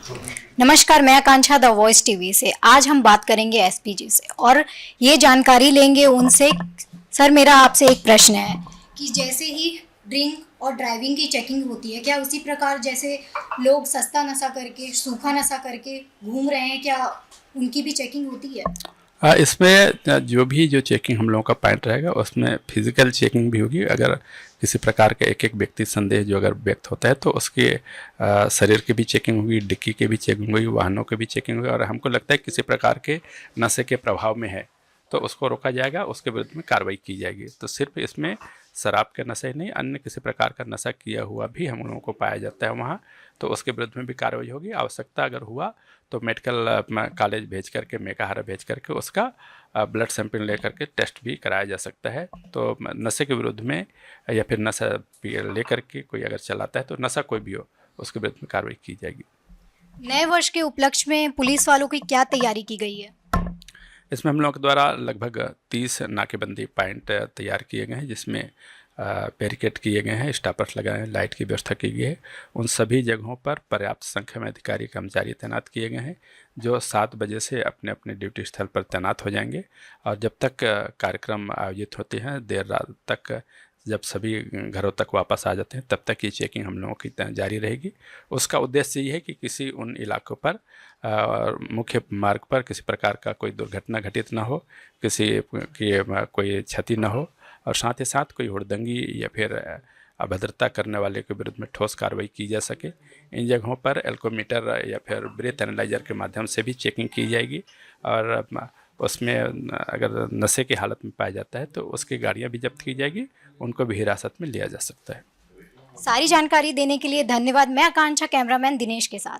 नमस्कार, मैं आकांक्षा the voice TV से। आज हम बात करेंगे एसपीजी से और ये जानकारी लेंगे उनसे। सर, मेरा आपसे एक प्रश्न है कि जैसे ही ड्रिंक और ड्राइविंग की चेकिंग होती है, क्या उसी प्रकार जैसे लोग सस्ता नशा करके, सूखा नशा करके घूम रहे हैं, क्या उनकी भी चेकिंग होती है? इसमें जो चेकिंग हम लोगों का पॉइंट रहेगा उसमें फिजिकल चेकिंग भी होगी। अगर किसी प्रकार का एक एक व्यक्ति संदेह जो अगर व्यक्त होता है तो उसके शरीर की भी चेकिंग होगी, डिक्की की भी चेकिंग होगी, वाहनों की भी चेकिंग होगी। और हमको लगता है किसी प्रकार के नशे के प्रभाव में है तो उसको रोका जाएगा, उसके विरुद्ध में कार्रवाई की जाएगी। तो सिर्फ इसमें शराब का नशा ही नहीं, अन्य किसी प्रकार का नशा किया हुआ भी हम लोगों को पाया जाता है वहाँ, तो उसके विरुद्ध में भी कार्रवाई होगी। आवश्यकता अगर हुआ तो मेडिकल कॉलेज भेज करके, मेकाहारा भेज करके उसका ब्लड सैंपल ले करके टेस्ट भी कराया जा सकता है। तो नशे के विरुद्ध में या फिर नशा ले करके कोई अगर चलाता है तो नशा कोई भी हो उसके विरुद्ध में कार्रवाई की जाएगी। नए वर्ष के उपलक्ष्य में पुलिस वालों की क्या तैयारी की गई है? इसमें हम लोग के द्वारा लगभग 30 नाकेबंदी पॉइंट तैयार किए गए हैं, जिसमें बैरिकेड किए गए हैं, स्टॉपर्स लगाए हैं, लाइट की व्यवस्था की गई है। उन सभी जगहों पर पर्याप्त संख्या में अधिकारी कर्मचारी तैनात किए गए हैं, जो 7 बजे से अपने अपने ड्यूटी स्थल पर तैनात हो जाएंगे। और जब तक कार्यक्रम आयोजित होते हैं देर रात तक, जब सभी घरों तक वापस आ जाते हैं, तब तक ये चेकिंग हम लोगों की जारी रहेगी। उसका उद्देश्य ये है कि किसी उन इलाकों पर मुख्य मार्ग पर किसी प्रकार का कोई दुर्घटना घटित ना हो, किसी की कोई क्षति ना हो, और साथ ही साथ कोई हुड़दंगी या फिर अभद्रता करने वाले के विरुद्ध में ठोस कार्रवाई की जा सके। इन जगहों पर एल्कोमीटर या फिर ब्रेथ एनालाइजर के माध्यम से भी चेकिंग की जाएगी। और उसमें अगर नशे की हालत में पाया जाता है तो उसकी गाड़ियां भी जब्त की जाएगी, उनको भी हिरासत में लिया जा सकता है। सारी जानकारी देने के लिए धन्यवाद। मैं आकांक्षा, कैमरामैन दिनेश के साथ।